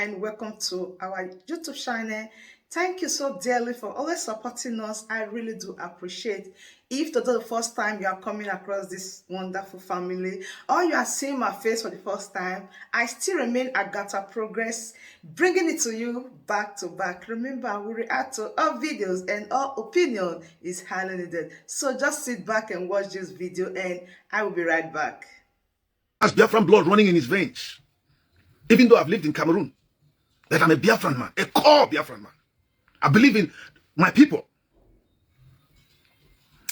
and welcome to our YouTube channel. Thank you so dearly for always supporting us. I really do appreciate. If today the first time you are coming across this wonderful family or you are seeing my face for the first time, I still remain Agatha Progress, bringing it to you back to back. Remember, we react to all videos and all opinion is highly needed. So just sit back and watch this video and I will be right back. Has Biafran blood running in his veins. Even though I've lived in Cameroon, that I'm a Biafran man, a core Biafran man. I believe in my people.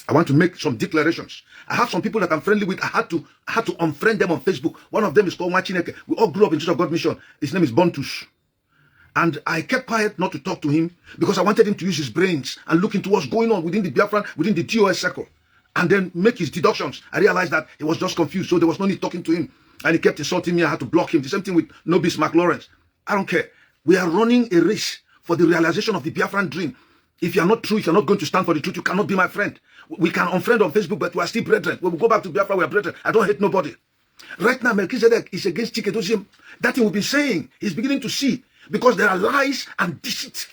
I want to make some declarations. I have some people that I'm friendly with. I had to unfriend them on Facebook. One of them is called Machineke. We all grew up in Church of God Mission. His name is Bontus. And I kept quiet not to talk to him because I wanted him to use his brains and look into what's going on within the Biafran, within the TOS circle, and then make his deductions. I realized that he was just confused, so there was no need talking to him. And he kept insulting me. I had to block him. The same thing with Nobis McLawrence. I don't care. We are running a race for the realization of the Biafran dream. If you are not true, if you're not going to stand for the truth, you cannot be my friend. We can unfriend on Facebook, but we are still brethren. When we go back to Biafra, we are brethren. I don't hate nobody. Right now, Melchizedek is against Chikedozie. That thing we've been saying, he's beginning to see, because there are lies and deceit.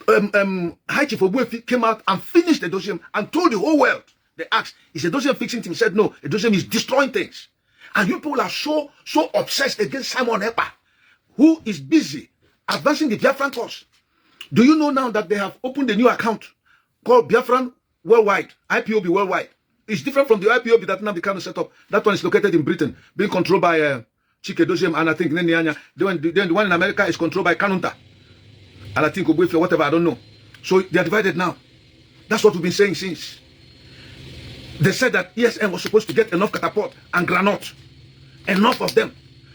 High Chief Ogbuefi came out and finished Edoziem and told the whole world. They asked, is Edoziem fixing things? He said, no, Edoziem is destroying things. And you people are so obsessed against Simon Ekpa, who is busy advancing the Biafran cause. Do you know now that they have opened a new account called Biafran Worldwide, Ipob Worldwide? It's different from the Ipob that Nnamdi Kanu set up. That one is located in Britain, being controlled by Chikedozie and I think Nenianya. Then the one in America is controlled by Kanunta. And I think Ogbuefi or whatever, I don't know. So they are divided now. That's what we've been saying since. They said that ESN was supposed to get enough catapult and granite. Enough of them.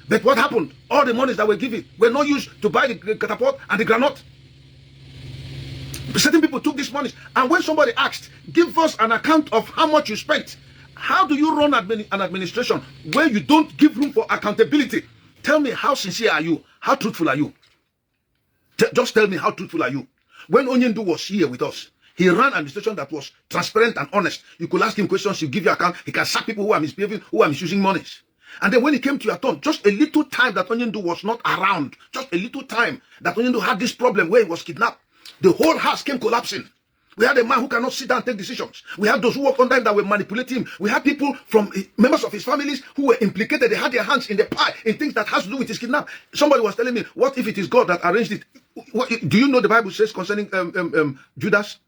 But what happened? All the monies that were given were not used to buy the catapult and the granite. Certain people took these monies. And when somebody asked, give us an account of how much you spent. How do you run an administration where you don't give room for accountability? Tell me, how sincere are you? How truthful are you? Just tell me, how truthful are you? When Onyendu was here with us, he ran an administration that was transparent and honest. You could ask him questions, he'll give you account. He can sack people who are misbehaving, who are misusing monies. And then when it came to your turn, just a little time that Onyendu was not around, just a little time that Onyendu had this problem where he was kidnapped, the whole house came collapsing. We had a man who cannot sit down and take decisions. We had those who worked under him that were manipulating him. We had people from members of his families who were implicated. They had their hands in the pie in things that has to do with his kidnap. Somebody was telling me, what if it is God that arranged it? Do you know the Bible says concerning Judas?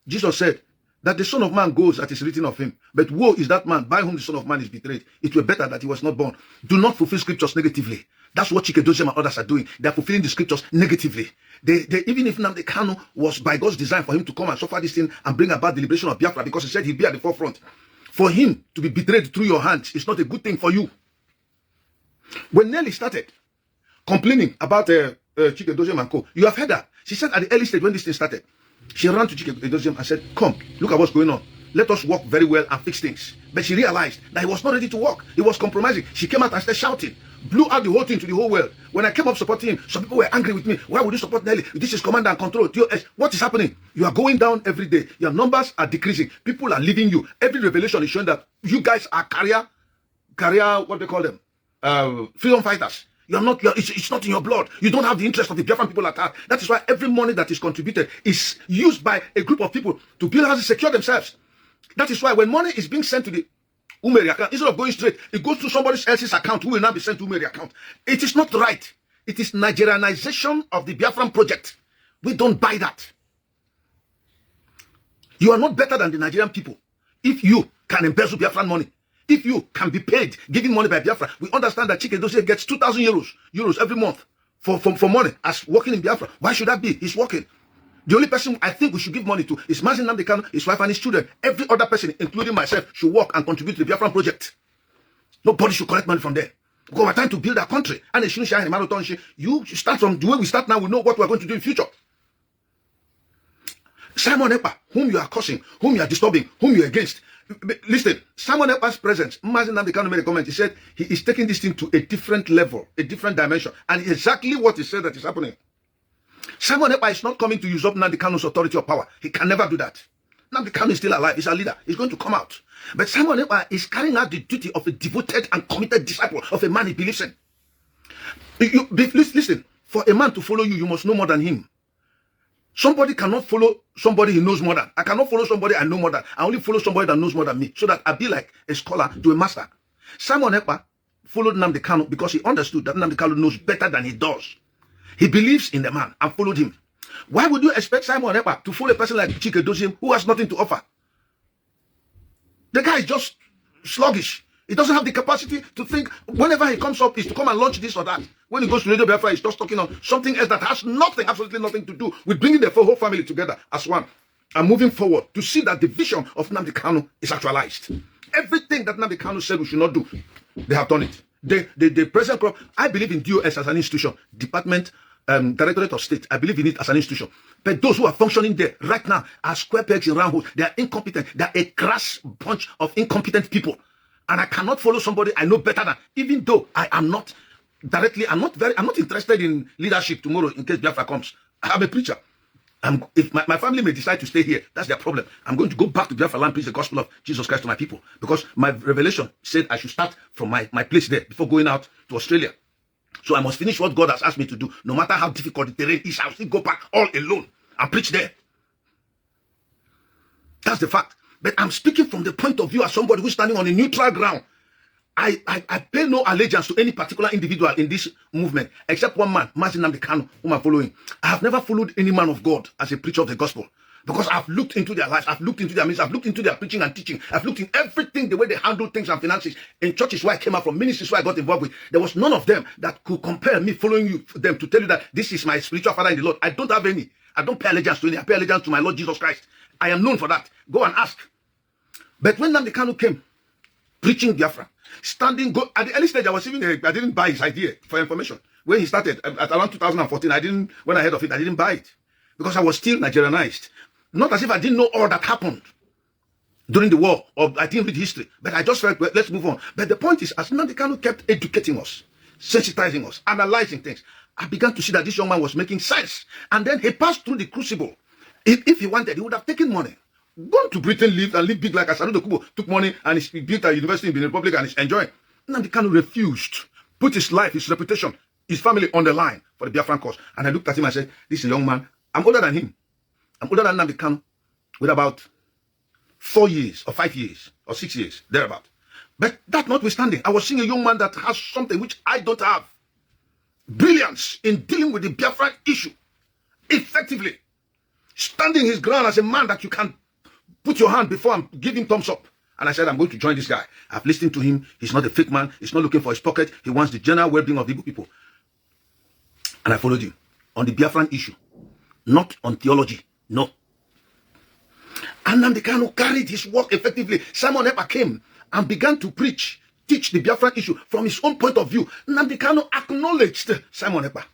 Jesus said that the Son of Man goes as is written of him. But woe is that man by whom the Son of Man is betrayed. It were better that he was not born. Do not fulfill scriptures negatively. That's what Chikedozie and others are doing. They are fulfilling the scriptures negatively. They even if Nnamdi Kanu was by God's design for him to come and suffer this thing and bring about the liberation of Biafra, because he said he'd be at the forefront. For him to be betrayed through your hands is not a good thing for you. When Nelly started complaining about Chikedozie and co, you have heard that. She said at the early stage when this thing started, she ran to Chikedozie and said, come, look at what's going on. Let us work very well and fix things. But she realized that he was not ready to work. He was compromising. She came out and started shouting, blew out the whole thing to the whole world. When I came up supporting him, some people were angry with me. Why would you support Nelly? This is command and control. What is happening? You are going down every day. Your numbers are decreasing. People are leaving you. Every revelation is showing that you guys are career, what they call them? Freedom fighters. It's not in your blood. You don't have the interest of the Biafran people at heart. That is why every money that is contributed is used by a group of people to build houses, secure themselves. That is why when money is being sent to the Umeri account, instead of going straight, it goes to somebody else's account who will now be sent to Umeri account. It is not right. It is Nigerianization of the Biafran project. We don't buy that. You are not better than the Nigerian people if you can embezzle Biafran money. If you can be paid, giving money by Biafra. We understand that Chikedozie gets 2,000 euros every month for money as working in Biafra. Why should that be? He's working. The only person I think we should give money to is Nnamdi Kanu, his wife and his children. Every other person, including myself, should work and contribute to the Biafran project. Nobody should collect money from there. Because we're trying to build our country. And you start from the way we start now, we know what we're going to do in future. Simon Ekpa, whom you are cursing, whom you are disturbing, whom you are against. Listen, Simon Ekpa's presence, Nnamdi Kanu made a comment. He said he is taking this thing to a different level, a different dimension. And exactly what he said that is happening. Simon Ekpa is not coming to usurp Nnamdi Kanu's authority or power. He can never do that. Nnamdi Kanu is still alive. He's a leader. He's going to come out. But Simon Ekpa is carrying out the duty of a devoted and committed disciple of a man he believes in. Listen, For a man to follow you, you must know more than him. Somebody cannot follow somebody he knows more than. I cannot follow somebody I know more than. I only follow somebody that knows more than me, so that I be like a scholar to a master. Simon Ekpa followed Nnamdi Kanu because he understood that Nnamdi Kanu knows better than he does. He believes in the man and followed him. Why would you expect Simon Ekpa to follow a person like Chike Doziem who has nothing to offer? The guy is just sluggish. He doesn't have the capacity to think. Whenever he comes up, is to come and launch this or that. When he goes to Radio Biafra, he's just talking on something else that has nothing, absolutely nothing to do with bringing the whole family together as one and moving forward to see that the vision of Nnamdi Kanu is actualized. Everything that Nnamdi Kanu said we should not do, they have done it. The present crop, I believe in DOS as an institution, Department, Directorate of State. I believe in it as an institution. But those who are functioning there right now are square pegs in round holes. They are incompetent. They are a crass bunch of incompetent people. And I cannot follow somebody I know better than, even though I am not directly, I'm not interested in leadership tomorrow in case Biafra comes. I'm a preacher. If my family may decide to stay here, that's their problem. I'm going to go back to Biafra land, preach the gospel of Jesus Christ to my people. Because my revelation said I should start from my place there before going out to Australia. So I must finish what God has asked me to do. No matter how difficult the terrain is, I'll still go back all alone and preach there. That's the fact. But I'm speaking from the point of view as somebody who's standing on a neutral ground. I pay no allegiance to any particular individual in this movement, except one man, Nnamdi Kanu, whom I'm following. I have never followed any man of God as a preacher of the gospel, because I've looked into their lives, I've looked into their ministry, I've looked into their preaching and teaching, I've looked in everything, the way they handle things and finances. In churches where I came out from, ministries where I got involved with, there was none of them that could compare me following you, them to tell you that this is my spiritual father in the Lord. I don't have any. I don't pay allegiance to any. I pay allegiance to my Lord Jesus Christ. I am known for that. Go and ask. But when Nnamdi Kanu came, preaching Biafra, standing, at the early stage, I didn't buy his idea for information. When he started, at around 2014, when I heard of it, I didn't buy it. Because I was still Nigerianized. Not as if I didn't know all that happened during the war, or I didn't read history. But I just felt, well, let's move on. But the point is, as Nnamdi Kanu kept educating us, sensitizing us, analyzing things, I began to see that this young man was making sense. And then he passed through the crucible. If he wanted, he would have taken money, gone to Britain, lived and lived big like Asanu Kubo, took money and he built a university in Benin Republic and is enjoying. Nnamdi Kanu refused, put his life, his reputation, his family on the line for the Biafran cause. And I looked at him and said, this is a young man. I'm older than him. I'm older than Nnamdi Kanu with about 4 years or 5 years or 6 years, thereabout. But that notwithstanding, I was seeing a young man that has something which I don't have. Brilliance in dealing with the Biafran issue effectively. Standing his ground as a man that you can put your hand before and give him thumbs up. And I said, I'm going to join this guy. I've listened to him. He's not a fake man. He's not looking for his pocket. He wants the general well-being of the Igbo people. And I followed him on the Biafran issue, not on theology. No. And Nnamdi Kanu carried his work effectively. Simon Ekpa came and began to preach, teach the Biafran issue from his own point of view. Nnamdi Kanu acknowledged Simon Ekpa.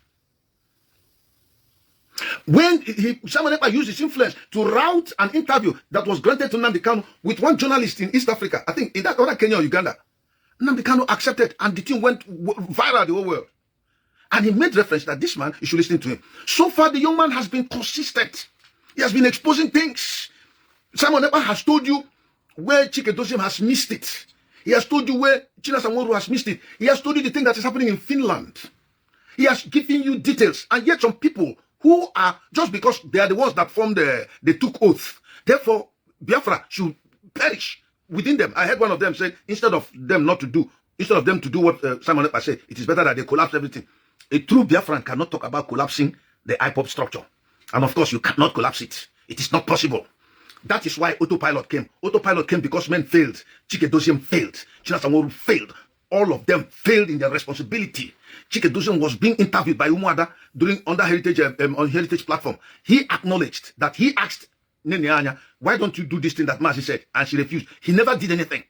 When Simon Ekpa used his influence to route an interview that was granted to Nnamdi Kanu with one journalist in East Africa, I think in that other Kenya or Uganda, Nnamdi Kanu accepted and the thing went viral the whole world. And he made reference that this man, you should listen to him. So far, the young man has been consistent. He has been exposing things. Simon Ekpa has told you where Chike Doziem has missed it. He has told you where China Samoru has missed it. He has told you the thing that is happening in Finland. He has given you details. And yet some people who are, just because they are the ones that formed they took oath, therefore Biafra should perish within them. I heard one of them say, instead of them to do what Simon Ekpa said, it is better that they collapse everything. A true Biafran cannot talk about collapsing the Ipob structure. And of course, you cannot collapse it. It is not possible. That is why autopilot came. Autopilot came because men failed. Chike Doziem failed. China Samoru failed. All of them failed in their responsibility. Chike Doziem was being interviewed by Umuada under Heritage on Heritage platform. He acknowledged that he asked Nene Anya, why don't you do this thing that Mazi said? And she refused. He never did anything.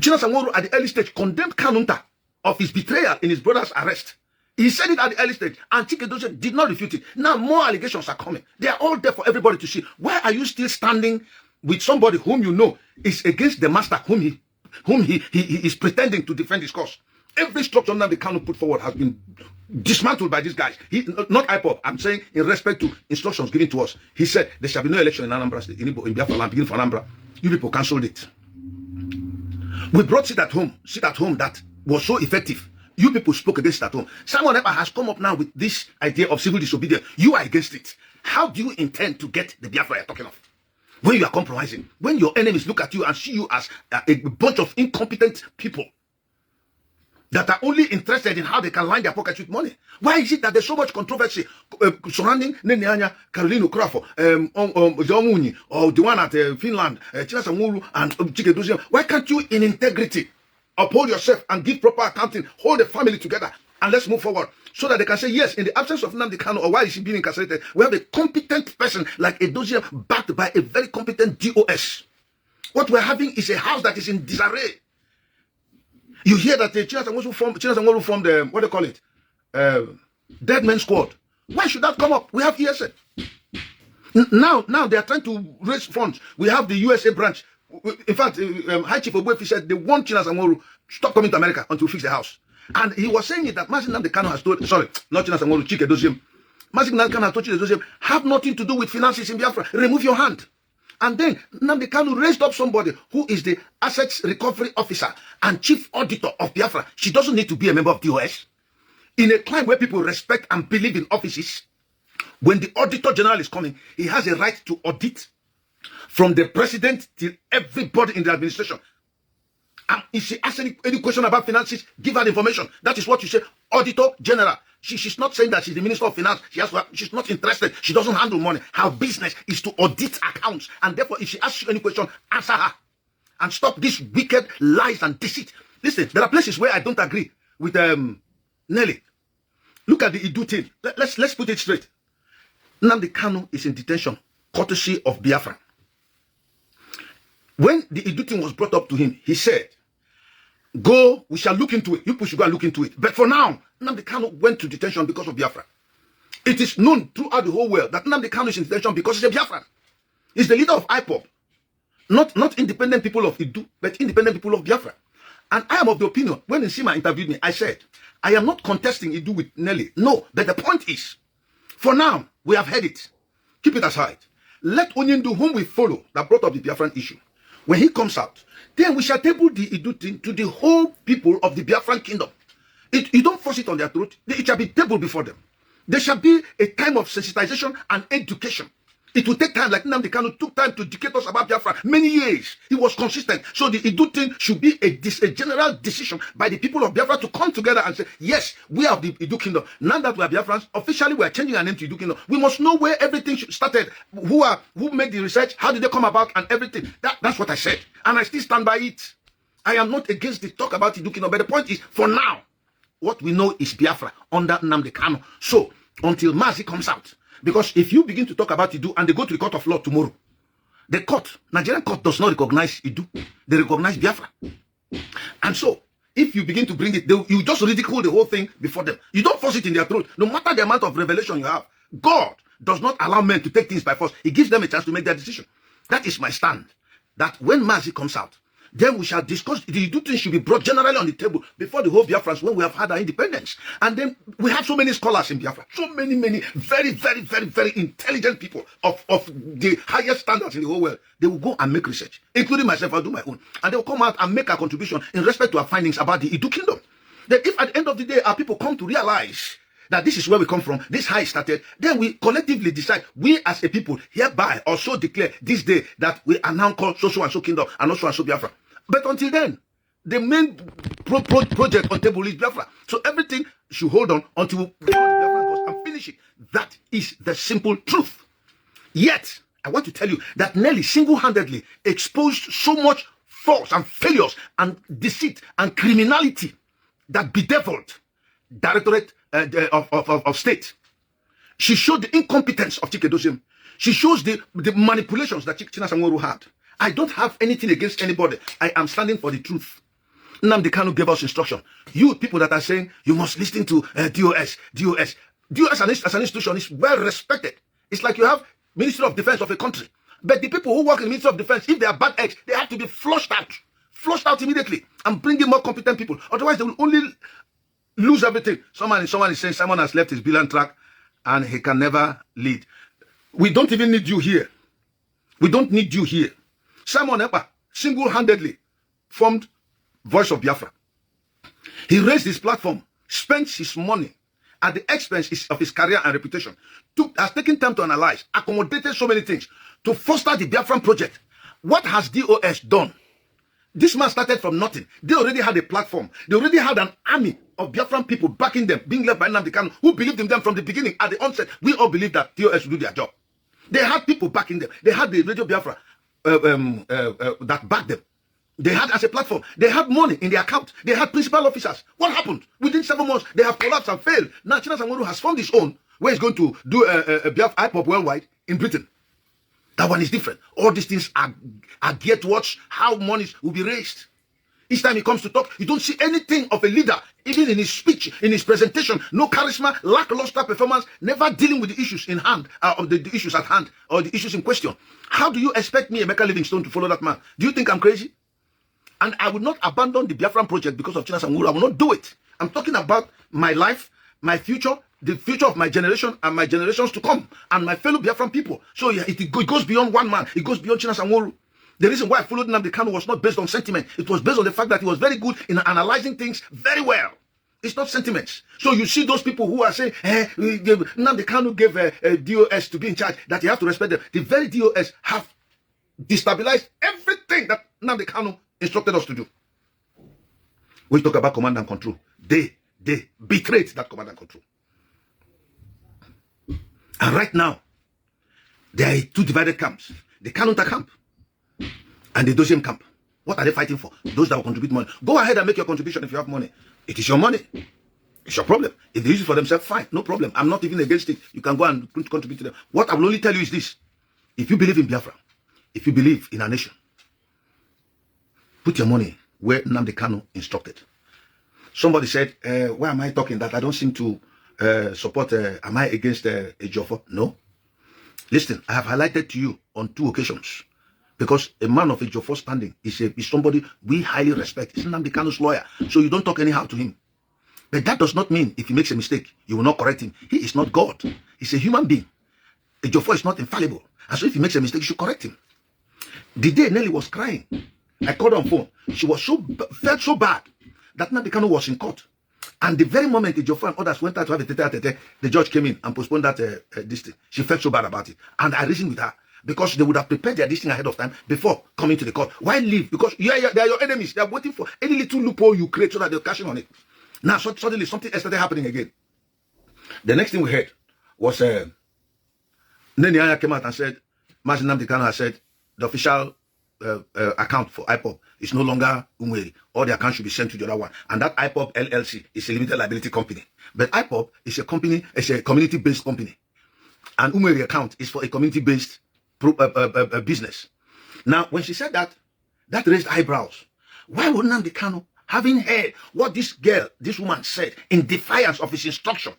China Samoru at the early stage condemned Kanunta of his betrayal in his brother's arrest. He said it at the early stage, and Chike Doziem did not refute it. Now more allegations are coming. They are all there for everybody to see. Why are you still standing with somebody whom you know is against the master, whom he is pretending to defend his cause? Every structure that the Kanu put forward has been dismantled by these guys. Not Ipob. I'm saying in respect to instructions given to us. He said there shall be no election in Anambra State, in Biafra land, beginning for Anambra. You people cancelled it. We brought sit at home that was so effective. You people spoke against it at home. Simon Ekpa has come up now with this idea of civil disobedience. You are against it. How do you intend to get the Biafra you're talking of? When you are compromising, when your enemies look at you and see you as a bunch of incompetent people that are only interested in how they can line their pockets with money. Why is it that there's so much controversy surrounding Neneanya, Caroline Okrafo, Jomuni, or the one at Finland, Chinasamuru, and Chikeduzian? Why can't you, in integrity, uphold yourself and give proper accounting, hold the family together, and let's move forward so that they can say, yes, in the absence of Nnamdi Kanu, or why is she being incarcerated, we have a competent person like Edozian backed by a very competent DOS. What we're having is a house that is in disarray. You hear that the Chinasamuru formed what do they call it? Dead Men Squad. Why should that come up? We have ESA. Now they are trying to raise funds. We have the USA branch. In fact, High Chief Ogbuefi said they want Chinasamuru stop coming to America until we fix the house. And he was saying it that Nnamdi Kanu has told, sorry, not Chinasamuru, Chike Doziem. Nnamdi Kanu has told Chike Doziem, have nothing to do with finances in Biafra. Remove your hand. And then Nnamdi Kanu raised up somebody who is the Assets Recovery Officer and Chief Auditor of Biafra. She doesn't need to be a member of DOS. In a time where people respect and believe in offices, when the Auditor General is coming, he has a right to audit from the president till everybody in the administration. And if she asks any question about finances, give her the information. That is what you say, Auditor General. She's not saying that she's the Minister of Finance. She's not interested. She doesn't handle money. Her business is to audit accounts. And therefore, if she asks you any question, answer her. And stop this wicked lies and deceit. Listen, there are places where I don't agree with Nelly. Look at the Idu thing. Let's put it straight. Nnamdi Kanu is in detention, courtesy of Biafra. When the Idu thing was brought up to him, he said, go, we shall look into it. You people should go and look into it. But for now, Nnamdi Kanu went to detention because of Biafra. It is known throughout the whole world that Nnamdi Kanu is in detention because he's a Biafran. He's the leader of Ipob. Not independent people of Idu, but independent people of Biafra. And I am of the opinion, when Nsima interviewed me, I said, I am not contesting Idu with Nelly. No, but the point is, for now, we have heard it. Keep it aside. Let Onyendu, whom we follow, that brought up the Biafran issue, when he comes out, then we shall table the Idu thing to the whole people of the Biafran kingdom. You don't force it on their throat. It shall be tabled before them. There shall be a time of sensitization and education. It will take time, like Nnamdi Kanu took time to educate us about Biafra. Many years. He was consistent. So the Idu thing should be a general decision by the people of Biafra to come together and say, yes, we are the Idu kingdom. Now that we are Biafrans, officially we are changing our name to Idu kingdom. We must know where everything started. Who made the research? How did they come about? And everything. That's what I said. And I still stand by it. I am not against the talk about Idu kingdom. But the point is, for now, what we know is Biafra under Nnamdi Kanu. So, until Mazi comes out, because if you begin to talk about Idu and they go to the court of law tomorrow, the court, Nigerian court does not recognize Idu. They recognize Biafra. And so, if you begin to bring it, you just ridicule the whole thing before them. You don't force it in their throat. No matter the amount of revelation you have, God does not allow men to take things by force. He gives them a chance to make their decision. That is my stand. That when Mazi comes out, then we shall discuss, the Idu thing should be brought generally on the table before the whole Biafrans when we have had our independence. And then we have so many scholars in Biafra, so many, very, very, very, very intelligent people of the highest standards in the whole world. They will go and make research, including myself. I'll do my own. And they will come out and make a contribution in respect to our findings about the Idu kingdom. Then if at the end of the day our people come to realize that this is where we come from, this is how it started, then we collectively decide, we as a people hereby also declare this day that we are now called so and so kingdom and also and so Biafra. But until then, the main project on table is Biafra. So everything should hold on until we go to Biafra and finish it. That is the simple truth. Yet, I want to tell you that Nelly single-handedly exposed so much faults and failures and deceit and criminality that bedeviled Directorate of State. She showed the incompetence of Chike Doziem. She shows the manipulations that Chinasamuru had. I don't have anything against anybody. I am standing for the truth. Nnamdi Kanu gave us instruction. You people that are saying you must listen to DOS as an institution is well respected. It's like you have Ministry of Defense of a country. But the people who work in the Ministry of Defense, if they are bad eggs, they have to be flushed out immediately and bring in more competent people. Otherwise, they will only lose everything. Someone is saying someone has left his billion track and he can never lead. We don't even need you here. We don't need you here. Simon Ekpa single-handedly formed Voice of Biafra. He raised his platform, spent his money at the expense of his career and reputation, has taken time to analyze, accommodated so many things to foster the Biafran project. What has DOS done? This man started from nothing. They already had a platform. They already had an army of Biafran people backing them, being led by Nnamdi Kanu, who believed in them from the beginning. At the onset, we all believed that DOS would do their job. They had people backing them. They had the Radio Biafra that backed them. They had as a platform. They had money in their account. They had principal officers. What happened? Within 7 months, they have collapsed and failed. Now, Chinasa Nworu has formed his own, where he's going to do a Biafra Ipob worldwide in Britain. That one is different. All these things are geared towards how monies will be raised. Each time he comes to talk, you don't see anything of a leader, even in his speech, in his presentation. No charisma, lackluster performance, never dealing with the issues in hand, the issues at hand, or the issues in question. How do you expect me, Emeka Livingstone, to follow that man? Do you think I'm crazy? And I will not abandon the Biafran project because of Chinasa Nworu. I will not do it. I'm talking about my life, my future, the future of my generation and my generations to come, and my fellow Biafran people. So yeah, it goes beyond one man. It goes beyond Chinasa Nworu. The reason why I followed Nnamdi Kanu was not based on sentiment. It was based on the fact that he was very good in analyzing things very well. It's not sentiments. So you see those people who are saying, Nnamdi Kanu gave DOS to be in charge, that you have to respect them. The very DOS have destabilized everything that Nnamdi Kanu instructed us to do. We talk about command and control. They betrayed that command and control. And right now, there are two divided camps. The Kanunta camp and the Dosiem camp. What are they fighting for? Those that will contribute money. Go ahead and make your contribution if you have money. It is your money. It's your problem. If they use it for themselves, fine. No problem. I'm not even against it. You can go and contribute to them. What I will only tell you is this. If you believe in Biafra, if you believe in a nation, put your money where Nnamdi Kanu instructed. Somebody said, why am I talking that? I don't seem to support, am I against Ejiofor? No. Listen, I have highlighted to you on 2 occasions, because a man of Ejiofor standing is somebody we highly respect. He's Nnamdi Kanu's lawyer, so you don't talk anyhow to him. But that does not mean if he makes a mistake, you will not correct him. He is not God. He's a human being. Ejiofor is not infallible. And so if he makes a mistake, you should correct him. The day Nelly was crying, I called her on phone. She was felt so bad that Nnamdi Kanu was in court. And the very moment Ejiofor and others went out to have a tete-a-tete, the judge came in and postponed that this thing. She felt so bad about it. And I reasoned with her, because they would have prepared their this thing ahead of time before coming to the court. Why leave? Because they are your enemies. They are waiting for any little loophole you create so that they're cashing on it. Now, suddenly something else started happening again. The next thing we heard was Nene came out and said, Mazi Nnamdi Kanu has said the official account for Ipob is no longer Umweri. All the accounts should be sent to the other one. And that Ipob LLC is a limited liability company. But Ipob is a company, it's a community-based company. And Umweri account is for a community-based business. Now, when she said that, that raised eyebrows. Why would Nnamdi Kanu, having heard what this woman said in defiance of his instruction,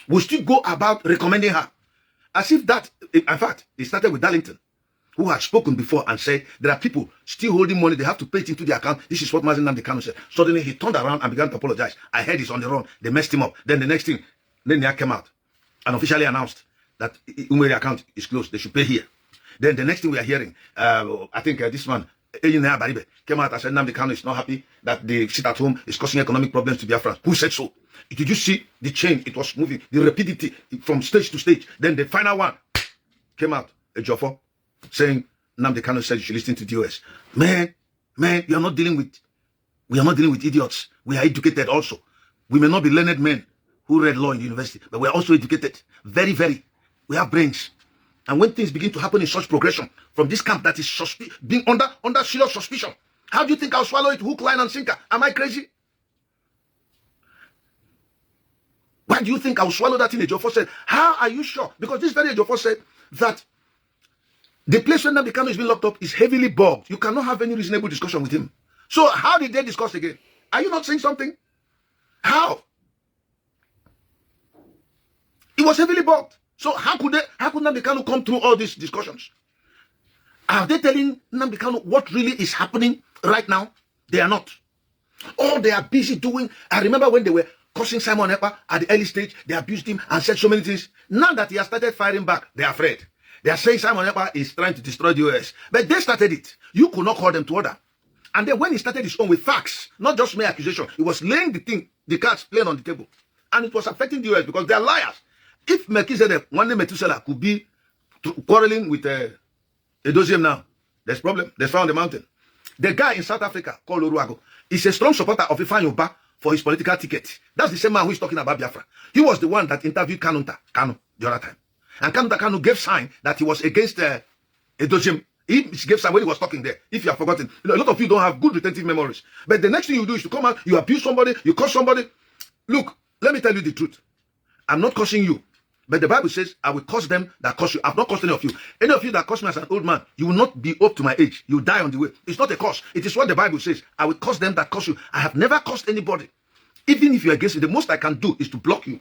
will still go about recommending her? As if that, in fact, it started with Darlington, who had spoken before and said there are people still holding money, they have to pay it into the account. This is what Mazi Nnamdi Kanu said. Suddenly he turned around and began to apologize. I heard he's on the run. They messed him up. Then the next thing, Nene came out and officially announced that Umweri account is closed. They should pay here. Then the next thing we are hearing, I think this man, Eyinaya Baribe, came out and said Nnamdi Kanu is not happy that the sit at home is causing economic problems to Biafra. Who said so? Did you see the chain? It was moving, the rapidity from stage to stage. Then the final one came out, Ejiofor, saying Nnamdi Kanu said you should listen to DOS. Man, we are not dealing with idiots. We are educated also. We may not be learned men who read law in the university, but we are also educated. Very, very. We have brains. And when things begin to happen in such progression from this camp that is being under serious suspicion, how do you think I'll swallow it hook, line, and sinker? Am I crazy? Why do you think I'll swallow that in? Ejiofor said, how are you sure? Because this very Ejiofor said that the place where Nnamdi Kanu is being locked up is heavily bugged. You cannot have any reasonable discussion with him. So how did they discuss again? Are you not saying something? How? It was heavily bugged. So how could Nnamdi Kanu come through all these discussions? Are they telling Nnamdi Kanu what really is happening right now? They are not. All they are busy doing. I remember when they were cursing Simon Ekpa at the early stage, they abused him and said so many things. Now that he has started firing back, they are afraid. They are saying Simon Ekpa is trying to destroy the US. But they started it. You could not call them to order. And then when he started his own with facts, not just mere accusation, he was laying the cards plain on the table. And it was affecting the US because they are liars. If Melchizedek, one day Methuselah, could be quarreling with Edosium now, there's problem. There's fire on the mountain. The guy in South Africa called Oruago is a strong supporter of Ifeanyi Ubah for his political ticket. That's the same man who is talking about Biafra. He was the one that interviewed Kanu the other time. And Kanu gave sign that he was against Edosium. He gave sign when he was talking there. If you have forgotten, a lot of you don't have good retentive memories. But the next thing you do is to come out, you abuse somebody, you curse somebody. Look, let me tell you the truth. I'm not cursing you. But the Bible says, I will curse them that curse you. I've not cursed any of you. Any of you that curse me as an old man, you will not be up to my age. You will die on the way. It's not a curse. It is what the Bible says. I will curse them that curse you. I have never cursed anybody. Even if you're against it, the most I can do is to block you.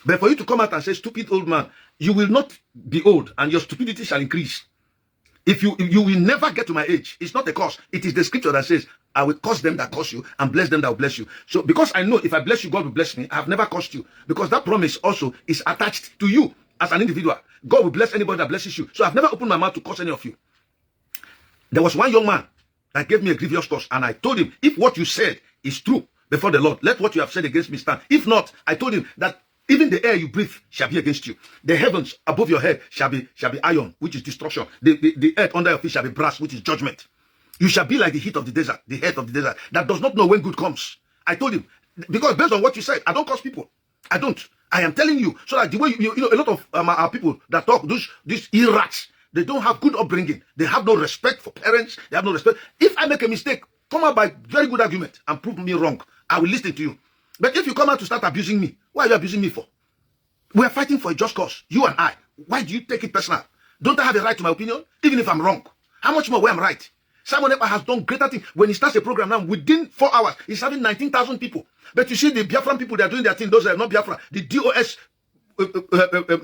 But for you to come out and say, stupid old man, you will not be old and your stupidity shall increase. If you will never get to my age. It's not a curse. It is the scripture that says, I will curse them that curse you and bless them that will bless you. So because I know if I bless you, God will bless me, I have never cursed you. Because that promise also is attached to you as an individual. God will bless anybody that blesses you. So I've never opened my mouth to curse any of you. There was one young man that gave me a grievous curse, and I told him, if what you said is true before the Lord, let what you have said against me stand. If not, I told him that even the air you breathe shall be against you. The heavens above your head shall be iron, which is destruction. The earth under your feet shall be brass, which is judgment. You shall be like the heat of the desert, the head of the desert, that does not know when good comes. I told him, because based on what you said, I don't curse people. I don't. I am telling you, so that the way you know, a lot of our people that talk, these irats, they don't have good upbringing. They have no respect for parents. They have no respect. If I make a mistake, come out by very good argument and prove me wrong. I will listen to you. But if you come out to start abusing me, what are you abusing me for? We are fighting for a just cause, you and I. Why do you take it personal? Don't I have a right to my opinion, even if I'm wrong? How much more when I'm right? Simon Ekpa has done greater things. When he starts a program now, within 4 hours, he's having 19,000 people. But you see the Biafran people, they are doing their thing. Those are not Biafran. The DOS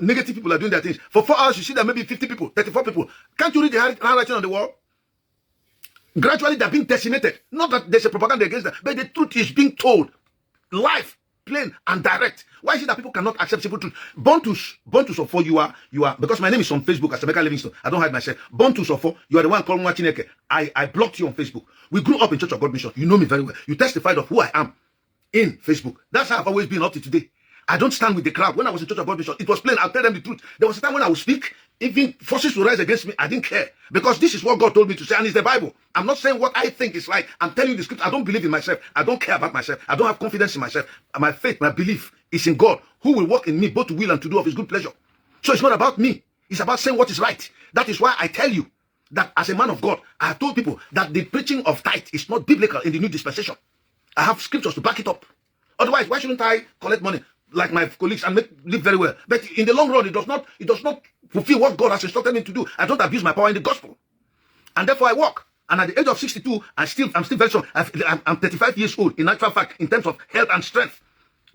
negative people are doing their things. For 4 hours, you see that maybe 50 people, 34 people. Can't you read the handwriting on the wall? Gradually, they're being decimated. Not that there's a propaganda against them, but the truth is being told. Live, plain and direct. Why is it that people cannot accept simple truth? Bontus Sofo, you are, because my name is on Facebook as Emeka Livingstone. I don't hide myself. Bontus Sofo, you are the one called Mwachineke. I blocked you on Facebook. We grew up in Church of God Mission. You know me very well. You testified of who I am in Facebook. That's how I've always been up to today. I don't stand with the crowd. When I was in Church of God Mission, it was plain. I'll tell them the truth. There was a time when I would speak, even forces will rise against me. I didn't care. Because this is what God told me to say, and it's the Bible. I'm not saying what I think is right. I'm telling you the scripture. I don't believe in myself. I don't care about myself. I don't have confidence in myself. My faith, my belief is in God, who will work in me both to will and to do of his good pleasure. So it's not about me. It's about saying what is right. That is why I tell you that as a man of God, I have told people that the preaching of tithe is not biblical in the new dispensation. I have scriptures to back it up. Otherwise, why shouldn't I collect money like my colleagues and live very well? But in the long run, it does not fulfill what God has instructed me to do. I don't abuse my power in the gospel. And therefore I walk. And at the age of 62, I'm still very strong. I'm 35 years old, in actual fact, in terms of health and strength.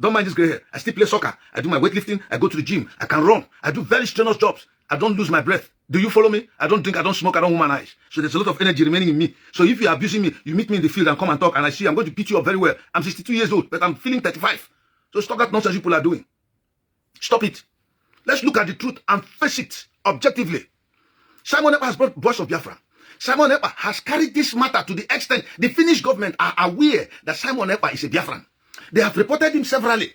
Don't mind this gray hair. I still play soccer. I do my weightlifting. I go to the gym. I can run. I do very strenuous jobs. I don't lose my breath. Do you follow me? I don't drink. I don't smoke. I don't womanize. So there's a lot of energy remaining in me. So if you're abusing me, you meet me in the field and come and talk, and I see I'm going to beat you up very well. I'm 62 years old, but I'm feeling 35. So stop that nonsense people are doing. Stop it. Let's look at the truth and face it objectively. Simon Ekpa has brought voice of Biafra. Simon Ekpa has carried this matter to the extent the Finnish government are aware that Simon Ekpa is a Biafran. They have reported him severally.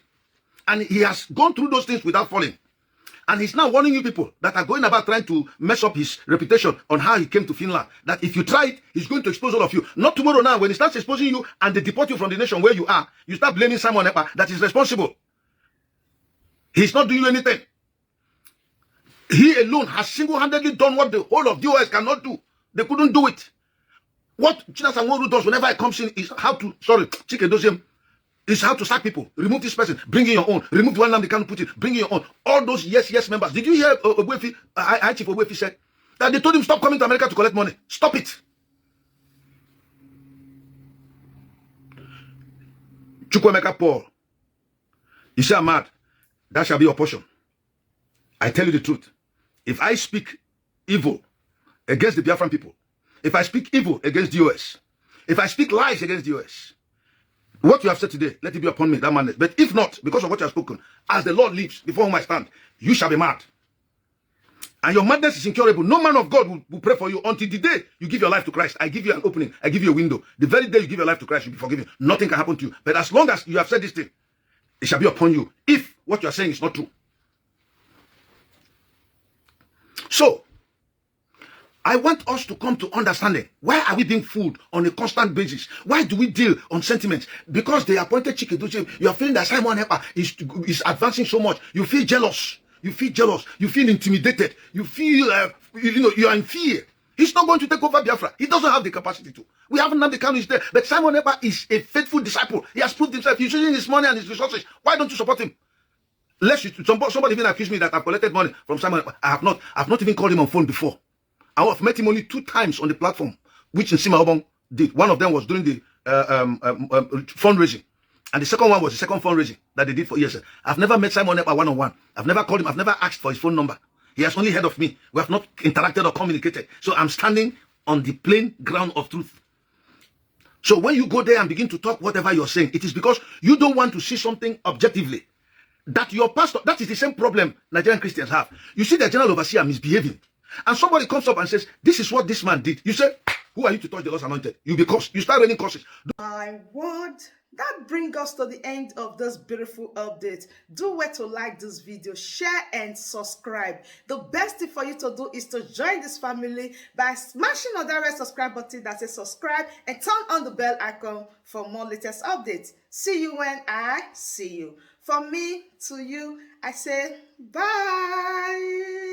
And he has gone through those things without falling. And he's now warning you people that are going about trying to mess up his reputation on how he came to Finland. That if you try it, he's going to expose all of you. Not tomorrow now, when he starts exposing you and they deport you from the nation where you are, you start blaming Simon Ekpa that is responsible. He's not doing anything. He alone has single-handedly done what the whole of the US cannot do. They couldn't do it. What Chinasa Nworu does whenever he comes in is how to, Chike Doziem, is how to sack people. Remove this person, bring in your own. Remove the one Nnamdi Kanu put in, bring in your own. All those yes members. Did you hear High Chief Ogbuefi said that they told him stop coming to America to collect money? Stop it. Chukwuemeka Paul, you say I'm mad. That shall be your portion. I tell you the truth. If I speak evil against the Biafran people, if I speak evil against the US, if I speak lies against the US, what you have said today, let it be upon me, that madness. But if not, because of what you have spoken, as the Lord lives, before whom I stand, you shall be mad. and your madness is incurable, no man of God will pray for you until the day you give your life to Christ. I give you an opening. I give you a window. The very day you give your life to Christ, you'll be forgiven. Nothing can happen to you. But as long as you have said this thing, it shall be upon you if what you are saying is not true. So, I want us to come to understanding. Why are we being fooled on a constant basis? Why do we deal on sentiments? Because they appointed Chikedoche, you are feeling that Simon Ekpa is advancing so much. You feel jealous. You feel jealous. You feel intimidated. You feel, you are in fear. He's not going to take over Biafra. He doesn't have the capacity to. We have Nnamdi Kanu is there. But Simon Ekpa is a faithful disciple. He has proved himself. He's using his money and his resources. Why don't you support him? Somebody even accused me that I've collected money from Simon Ekpa. I've not even called him on phone before. I have met him only 2 times on the platform, which Nsima Obong did. One of them was during the fundraising. And the second one was the second fundraising that they did for years. I've never met Simon Ekpa one-on-one. I've never called him. I've never asked for his phone number. He has only heard of me. We have not interacted or communicated. So I'm standing on the plain ground of truth. So when you go there and begin to talk whatever you're saying, it is because you don't want to see something objectively. That your pastor, that is the same problem Nigerian Christians have. You see the general overseer misbehaving. And somebody comes up and says, this is what this man did. You say, who are you to touch the Lord's anointed? You be cursed. You start raining curses. My word. That brings us to the end of this beautiful update. Do well to like this video, share and subscribe. The best thing for you to do is to join this family by smashing on that red subscribe button that says subscribe and turn on the bell icon for more latest updates. See you when I see you. From me to you, I say bye.